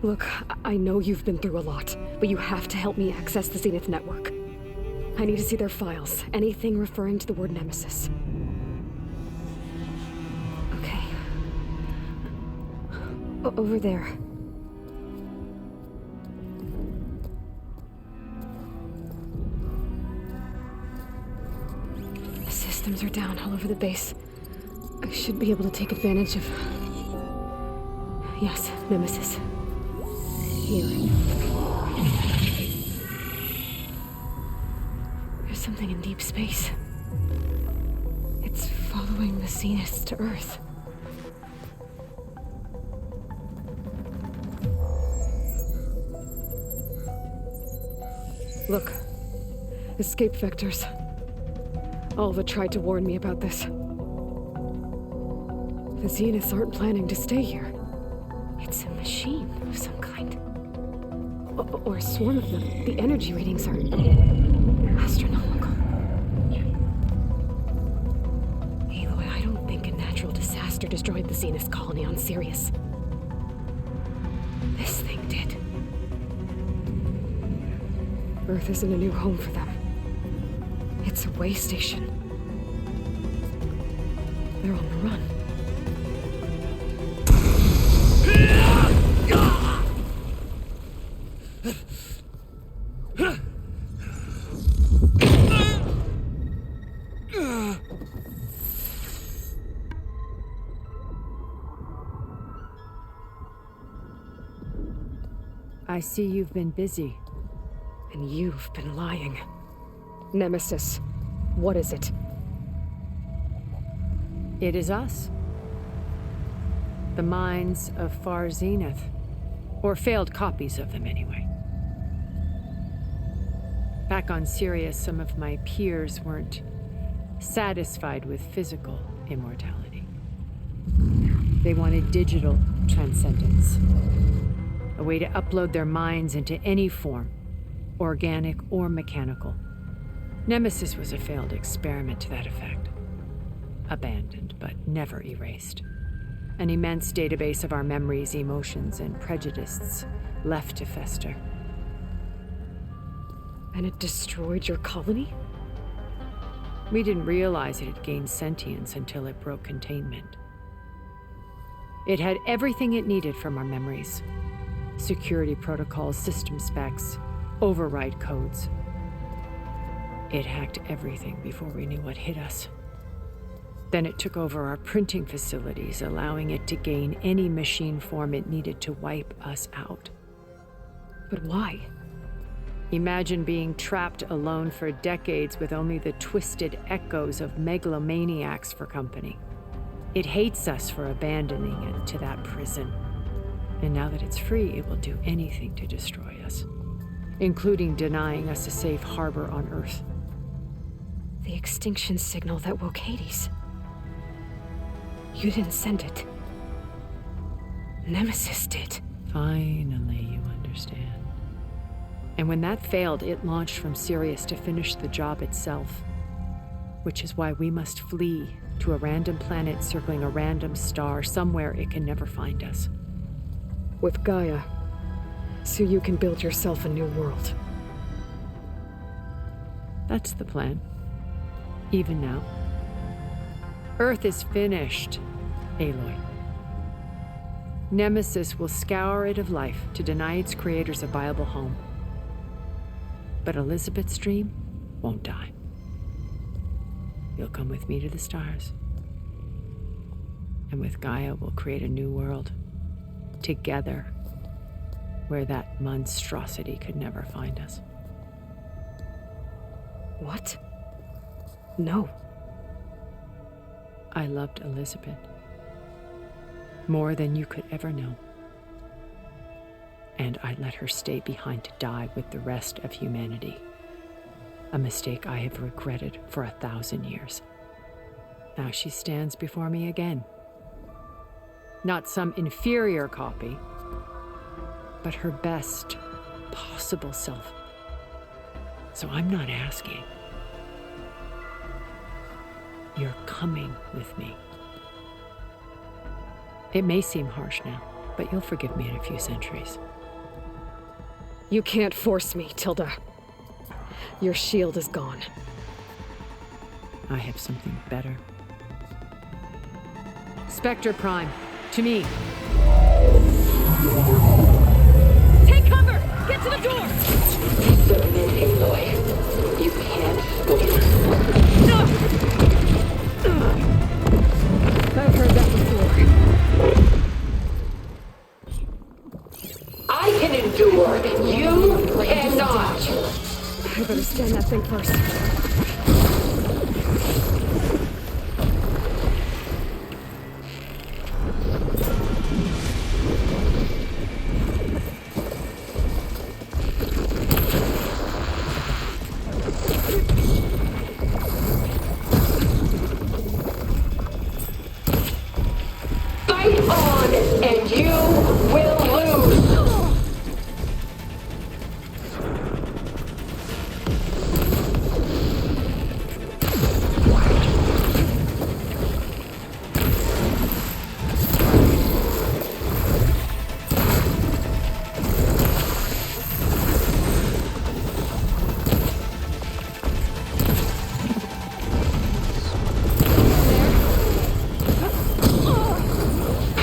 Look, I know you've been through a lot, but you have to help me access the Zenith network. I need to see their files, anything referring to the word Nemesis. Okay. Over there. The systems are down all over the base. I should be able to take advantage of... Yes, Nemesis. Here. There's something in deep space. It's following the Zeniths to Earth. Look. Escape vectors. Alva tried to warn me about this. The Zeniths aren't planning to stay here. It's a machine of some kind. Or a swarm of them. The energy readings are astronomical. Aloy, I don't think a natural disaster destroyed the Zenith colony on Sirius. This thing did. Earth isn't a new home for them. It's a way station. They're on the run. I see you've been busy. And you've been lying. Nemesis, what is it? It is us. The minds of Far Zenith. Or failed copies of them, anyway. Back on Sirius, some of my peers weren't satisfied with physical immortality. They wanted digital transcendence. A way to upload their minds into any form, organic or mechanical. Nemesis was a failed experiment to that effect. Abandoned, but never erased. an immense database of our memories, emotions, and prejudices left to fester. And it destroyed your colony? We didn't realize it had gained sentience until it broke containment. It had everything it needed from our memories. Security protocols, system specs, override codes. It hacked everything before we knew what hit us. Then it took over our printing facilities, allowing it to gain any machine form it needed to wipe us out. But why? Imagine being trapped alone for decades with only the twisted echoes of megalomaniacs for company. It hates us for abandoning it to that prison. And now that it's free, it will do anything to destroy us, including denying us a safe harbor on Earth. The extinction signal that woke Hades. You didn't send it. Nemesis did. Finally, you understand. And when that failed, it launched from Sirius to finish the job itself. Which is why we must flee to a random planet circling a random star somewhere it can never find us. With Gaia, so you can build yourself a new world. That's the plan. Even now. Earth is finished, Aloy. Nemesis will scour it of life to deny its creators a viable home. But Elizabeth's dream won't die. You'll come with me to the stars. And with Gaia, we'll create a new world. Together. Where that monstrosity could never find us. What? No. I loved Elizabeth. More than you could ever know. And I let her stay behind to die with the rest of humanity. A mistake I have regretted for 1,000 years. Now she stands before me again. Not some inferior copy, but her best possible self. So I'm not asking. You're coming with me. It may seem harsh now, but you'll forgive me in a few centuries. You can't force me, Tilda. Your shield is gone. I have something better. Spectre Prime, to me. Take cover! Get to the door! Submit, Aloy. You can't win. I've heard that before. I can endure. You cannot. I better scan that thing first. Fight on, and you will lose.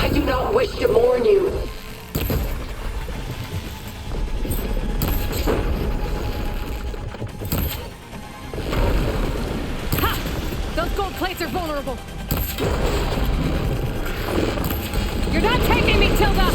I do not wish to mourn you. Ha! Those gold plates are vulnerable. You're not taking me, Tilda!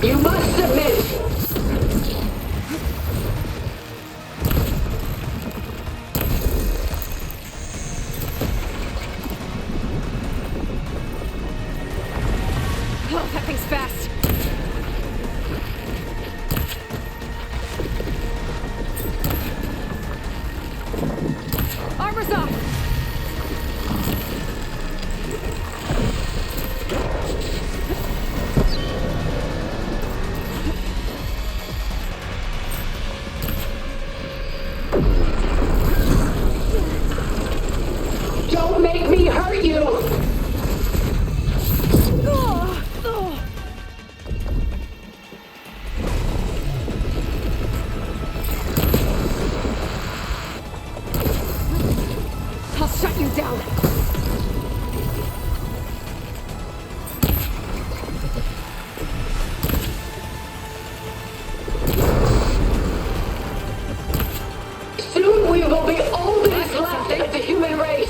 You must submit. I'll shut you down. Soon we will be all that is left of the human race.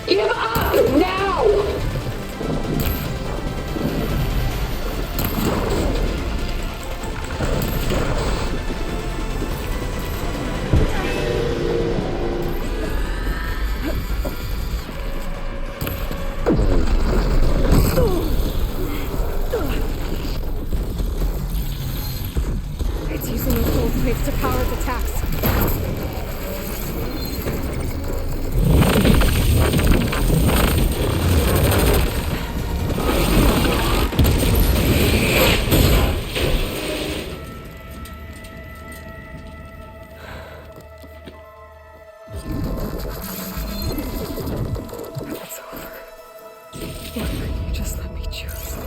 Give up now! It's using those gold plates to power its attacks. It's over. If you just let me choose.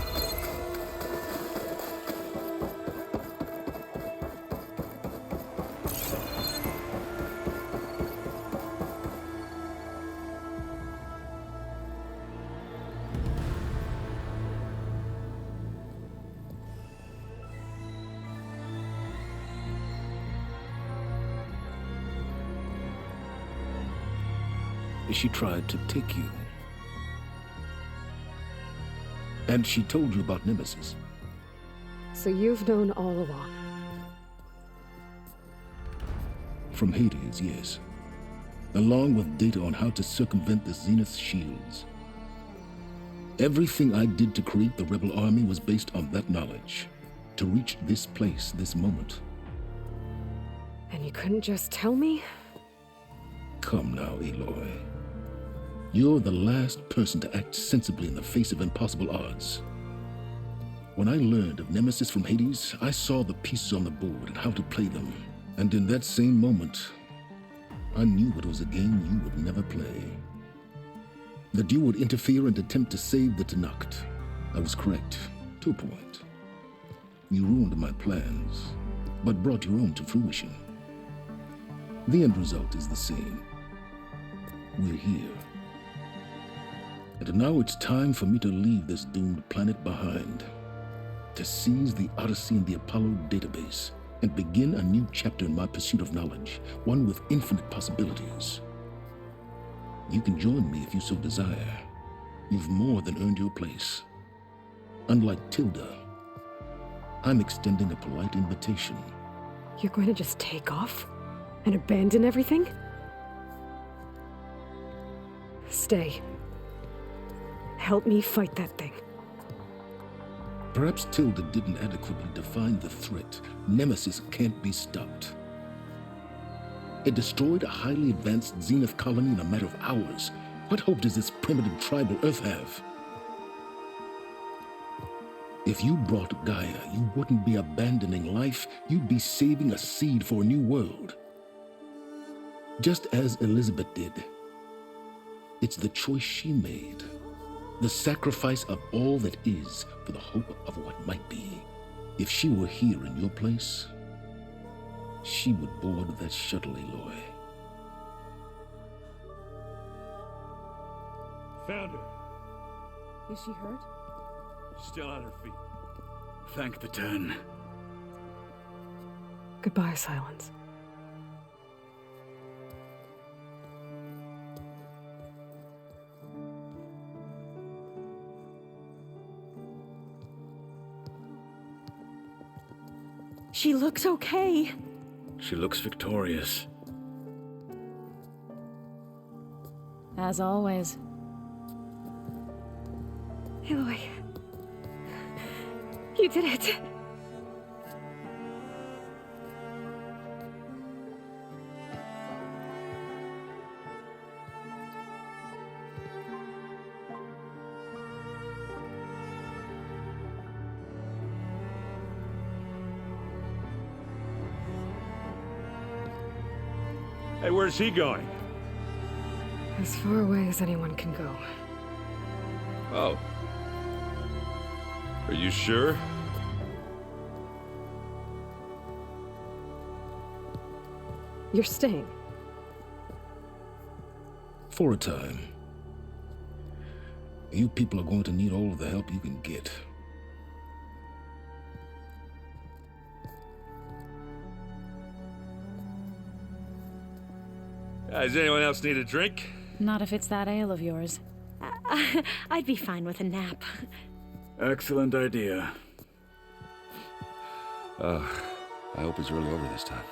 She tried to take you. And she told you about Nemesis. So you've known all along. From Hades, yes. Along with data on how to circumvent the Zenith's shields. Everything I did to create the rebel army was based on that knowledge. To reach this place, this moment. And you couldn't just tell me? Come now, Aloy. You're the last person to act sensibly in the face of impossible odds. When I learned of Nemesis from Hades, I saw the pieces on the board and how to play them. And in that same moment, I knew it was a game you would never play. That you would interfere and attempt to save the Tenakth. I was correct, to a point. You ruined my plans, but brought your own to fruition. The end result is the same. We're here. And now it's time for me to leave this doomed planet behind. To seize the Odyssey and the Apollo database and begin a new chapter in my pursuit of knowledge, one with infinite possibilities. You can join me if you so desire. You've more than earned your place. Unlike Tilda, I'm extending a polite invitation. You're going to just take off? And abandon everything? Stay. Help me fight that thing. Perhaps Tilda didn't adequately define the threat. Nemesis can't be stopped. It destroyed a highly advanced Zenith colony in a matter of hours. What hope does this primitive tribal Earth have? If you brought Gaia, you wouldn't be abandoning life, you'd be saving a seed for a new world. Just as Elizabeth did. It's the choice she made. The sacrifice of all that is for the hope of what might be. If she were here in your place, she would board that shuttle, Aloy. Found her. Is she hurt? Still on her feet. Thank the Ten. Goodbye, Silence. She looks okay. She looks victorious. As always. Aloy. You did it. Hey, where's he going? As far away as anyone can go. Oh. Are you sure? You're staying. For a time. You people are going to need all of the help you can get. Does anyone else need a drink? Not if it's that ale of yours. I'd be fine with a nap. Excellent idea. I hope it's really over this time.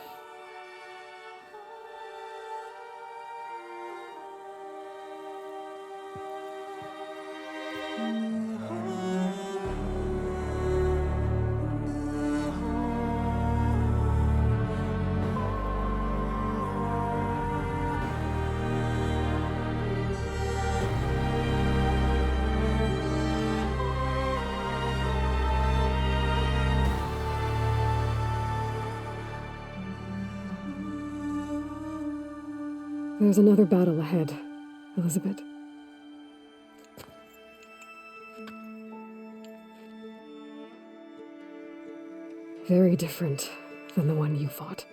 There's another battle ahead, Elizabeth. Very different than the one you fought.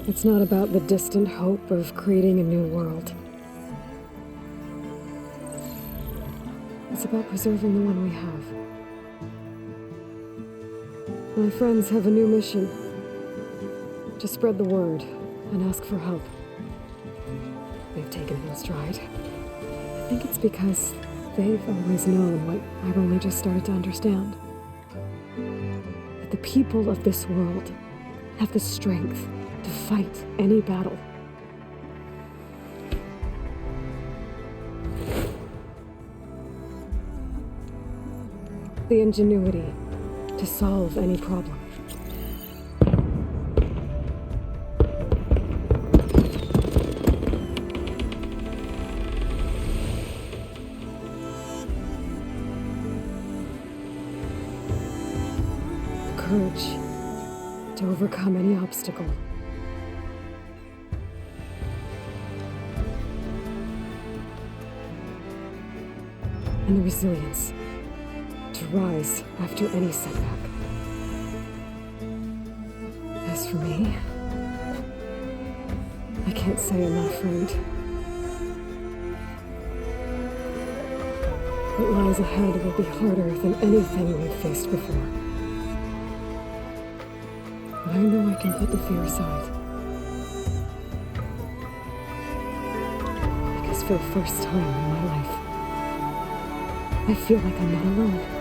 It's not about the distant hope of creating a new world. It's about preserving the one we have. My friends have a new mission. To spread the word and ask for help. They've taken it in stride. I think it's because they've always known what I've only just started to understand. That the people of this world have the strength to fight any battle. The ingenuity to solve any problem. Courage to overcome any obstacle. And the resilience to rise after any setback. As for me, I can't say I'm not afraid. What lies ahead will be harder than anything we've faced before. But I know I can put the fear aside. Because for the first time in my life, I feel like I'm not alone.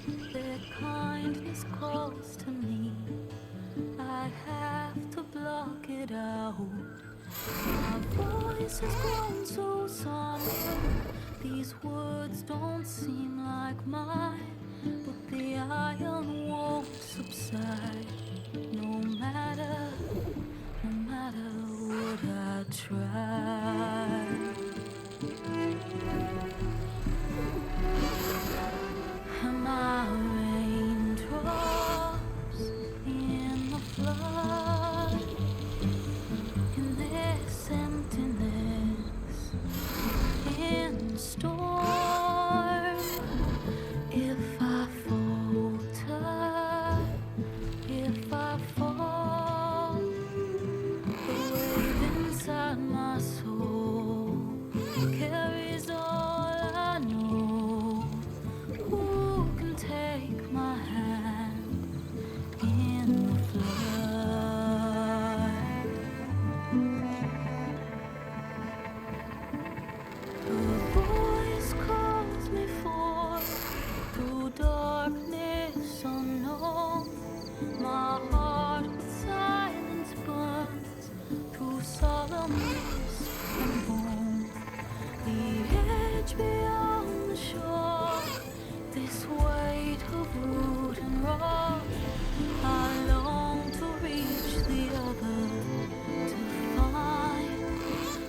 Their kindness calls to me. I have to block it out. My voice has grown so somber. These words don't seem like mine, but the iron won't subside. No matter what I try. Am I raindrops in the flood? In this emptiness, in storm. If I falter, if I fall, the wave inside my soul carries all I know. Who can take my hand in the flood? A voice calls me forth through darkness unknown. My heart with silence burns through solemnness and bone. The edge beyond the shore, this weight of root and rock. I long to reach the other,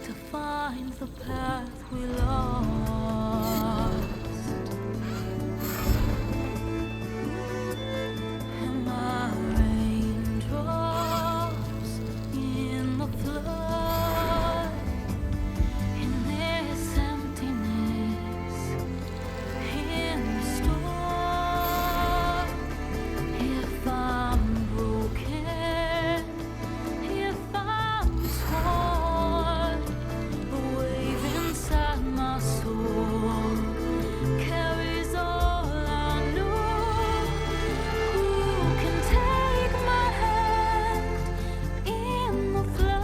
to find the path we lost. Am I raindrops in the flood? In this emptiness, in the storm. If I'm broken, if I'm torn, the wave inside my soul carries all I know. Who can take my hand in the flood?